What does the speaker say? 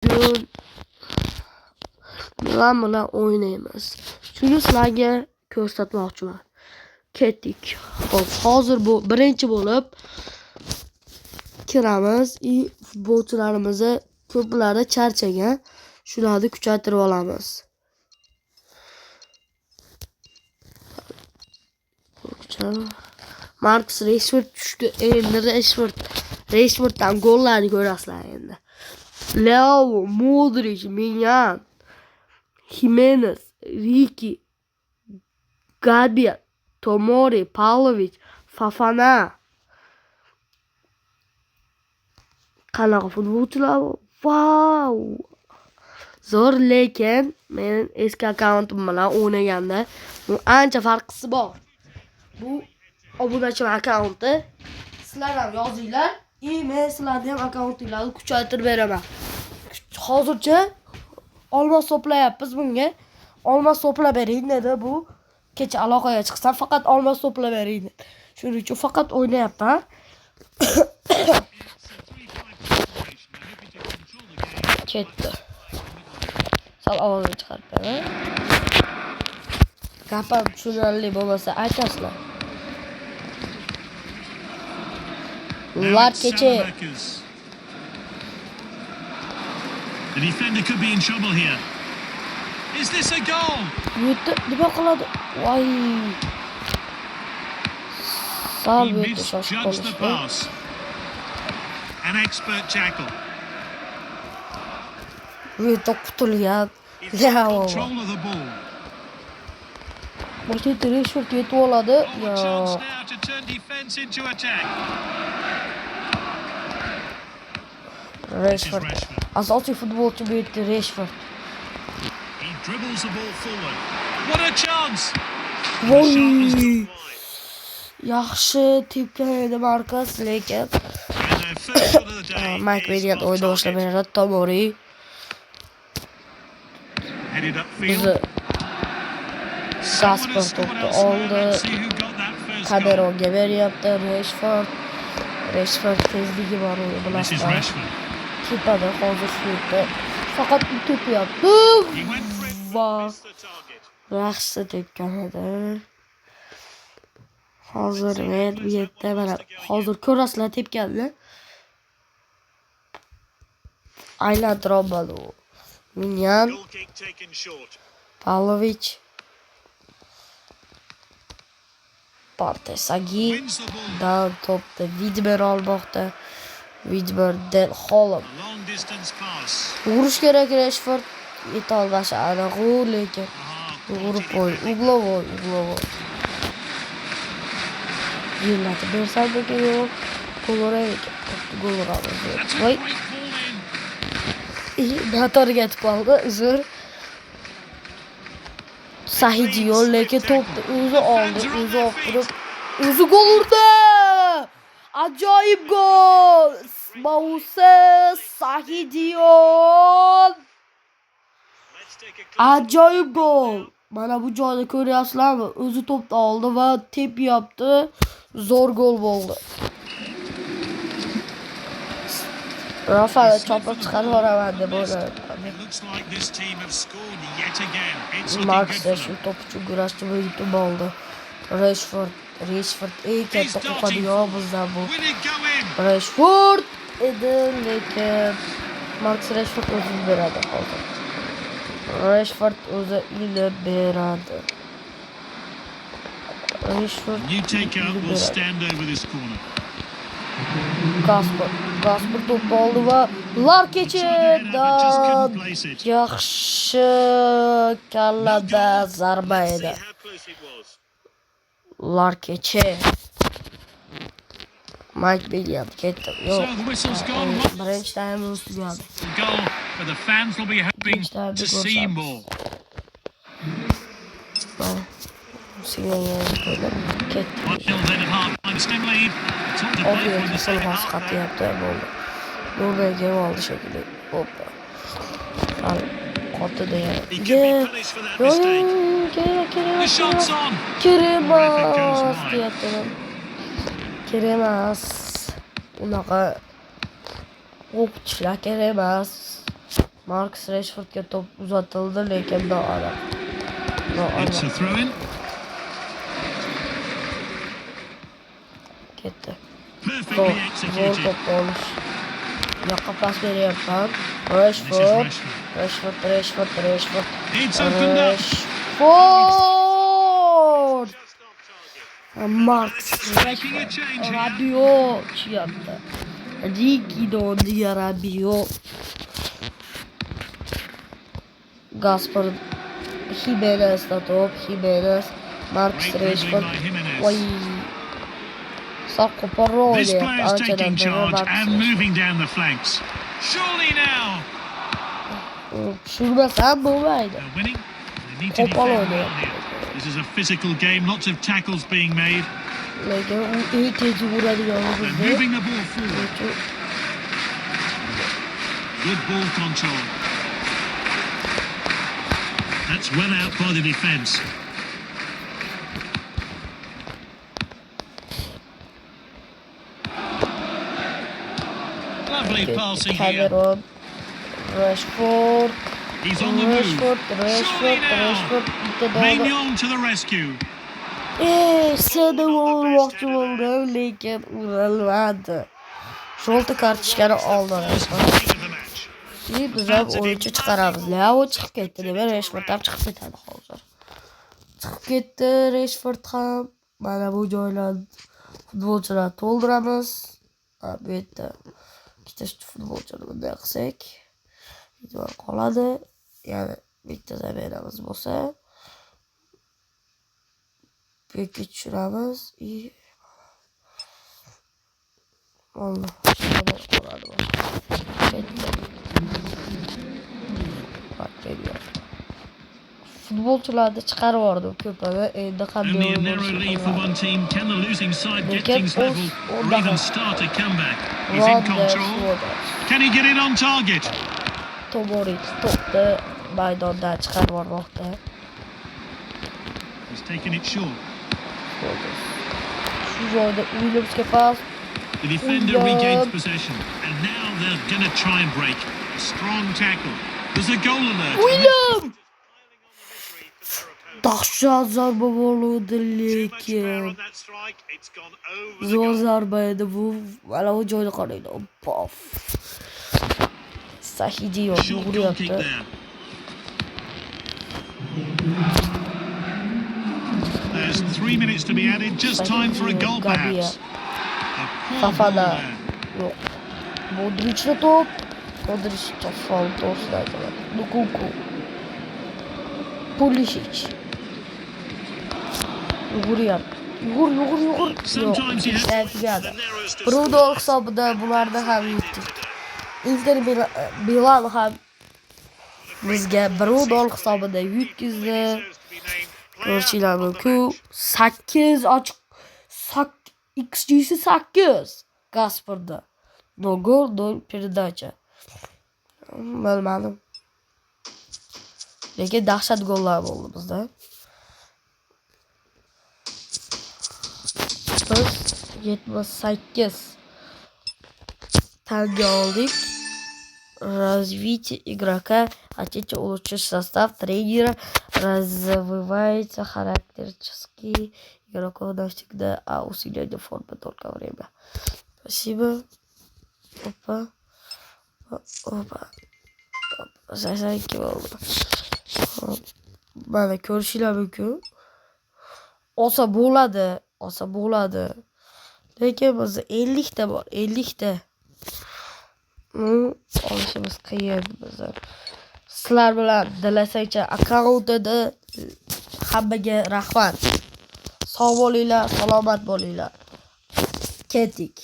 Bugun Milan bilan o'ynaymiz. Shuni sizlarga ko'rsatmoqchiman. Ketdik. Xo'p, hozir bu birinchi bo'lib kiramiz. Futbolchilarimizni ko'plari charchagan. Shularni kuchaytirib olamiz. Marcus Rashford tushdi. Endi Rashforddan gollarni ko'rasizlar endi. Leo, Modric, Minyan, Jimenez, Ricky, Gabriel, Tomori, Pavlovic, Fofana. Qanaqa futbolchilar? Wow! Zo'r, lekin men eski akkauntim bilan o'ynaganda bu ancha farqisi bor. Bu obunachilar akkaunti. Sizlar ham yozinglar. Men sizlarni ham akkauntinglarni kuchaytirib beraman. Hozircha olmos to'playapmiz bunga. Olmos to'plab bering dedi bu. Kecha aloqaga chiqsam faqat olmos to'plab bering dedi. Shuning uchun faqat o'ynayapman. Ketdi. Sal ovozini chiqarib beraman. Gapim tushunarli bo'lmasa aytasizlar. Ular kecha The defender could be in trouble here. Is this a goal? Nima qiladi? Voy. He misjudged the pass. An expert tackle. To'p qutilgan. Control of the ball. Boshqa Rashford yetib oladi. A chance now to turn defense into attack. Rashford. Asosiy futbolchi bu yerda Rashford. He dribbles the ball forward. What a chance! Voy. Yaxshi tepgan edi Marcus, lekin Mike Williams o'yinda boshlab beradi. Tomori. Headed upfield. Gasper to'pni oldi. Cameronga beryapti Rashford tezligi bor uni bilasizlar. Kepada hozir shuyda. Faqat tepyapti. Va yaxshi tepgan edi. Hozir men bu yerda mana hozir ko'rasizlar tepganni. Aylantirolmadi u. Minyan, Pavlovic, Partesagi dan topda Vidmer olmoqda. Vidmer Del Holland. Urish kerak Rashford yetolmasa aniq, lekin urib qo'y. Uglovoy. Yillatib bersam yo'q. Gol uradi. Voy. Datorga yetib qoldi. Uzr. Sahidiyo lekin to'pni o'zi oldi. O'zi olib turib, o'zi gol urdi. Ajoyib gol! Moussa Sahidiyon! Ajoyib gol! Mana bu joyda ko'ryapsizlarmi? O'zi to'pni oldi va tepyapti. Zo'r gol bo'ldi. Rafael chopib chiqarib yuboraman deb o'ylayapman. Marcus Rashford to'p uchun kurashdi va yutib oldi. Rashford eng katta o'qadigan bizdan bu. Rashford edi, lekin Marcus Rashford o'zi beradi hozir. Rashford o'zi ilib beradi. Rashford New takeout will stand over this corner. Gasper to'pni oldi va Larkechedan yaxshi kallada zarba edi. Larkeche. Mike Williams ketdi. Yo'q. Birinchi taymni tugadi. Goal, but the fans will be hoping to see more. Nurga oldi shekilli. Hoppa. Qotdi degan. Kerak emas. Unaqa o'qitishlar kerak emas. Marcus Rashfordga top uzatildi, lekin It's a throw in. ketdi. Perfectly Zo'r executed. top olish. Yoqqa pas beryapman. This is Rashford. Rashford. It's opened up. Rashford. Marcus Making a change here. Rabiot chiqyapti. Ricky Dondiga Rabiot. Gaspar Jimenezda top. Jimenez. Marcus Great dribbling Rashford. by Jimenez. Voy. Saq qo'porroq This o'ynayapti. player's Anchadan taking beri charge Marcus and Rashford. moving down the flanks. Surely now. Tushirmasam bo'lmaydi. They're winning. They need to defend Qo'pol well o'ynayapti. here. This is a physical game. Lots of tackles being made. Lekin u eng tez uradigan They're o'g'izda. moving the ball forward. Good ball control. That's well out by the defence. Lovely passing here. Cameron, Rashford, He's on the move. Surely now. bitta dona. Maignan to the rescue. Seni urmoqchi bo'ldim, lekin urilmadi. Jo'lta kartochkani oldi Rashford. King of the match. Biz ham o'yinchi chiqaramiz. Leo chiqib ketdi, demak Rashford ham chiqib ketadi hozir. Chiqib ketdi Rashford ham. Mana bu joylarni futbolchilar to'ldiramiz. Bu yerda ikkita futbolchini bunday qilsak, video qoladi. Ya'ni bitta zamiramiz bo'lsa, bu yerga tushiramiz. Oldu. Futbolchilarni chiqarib yubordim ko'pini. Endi qanday Only a narrow lead for one team. Can the losing side get things level or even start a comeback? He's in control. Can he get it on target? Tomori to'pni maydondan chiqarib yubormoqda. He's taken it short. Shu joyda Williamsga pas. The defender regains possession, and now they're going to try and break. A strong tackle. There's a goal alert. William! Dahshat zarba bo'ldi, lekin zo'r zarba edi bu. Mana bu joyda qaraydi. Pof. Sahidiyo yuguryapti. There's 3 minutes to be added. Just time for a goal, perhaps. Fafana. Yo'q. Modric'li top. Modric faul to'g'risida aytaman. Lukaku. Pulisic. Yuguryapti. Yugur. Sometimes you have Bruno hisobida bularni ham yutdik. Inter Milan ham bizga Bruno hisobida yutkizdi. Ko'rishinglar mumkin. 8 ochiq. XG'si 8. Gasparda. 0 gol, 0 передача. Bilmadim. Lekin dahshat gollar bo'ldi bizda. Biz 78 tanga oldik. Развитие игрока. Хотите улучшить состав тренера? Развивается характеристики игроков навсегда, а усиление формы только время. Спасибо. Опа. Zayzayki oldu. Mana ko'rishinglar mumkin. Olsa bo'ladi. Lekin bizda 50 ta bor, 50 ta. Olishimiz qiyin bizda. Sizlar bilan dilasangcha akkauntida hammaga rahmat. Sog' bo'linglar, salomat bo'linglar. Ketdik.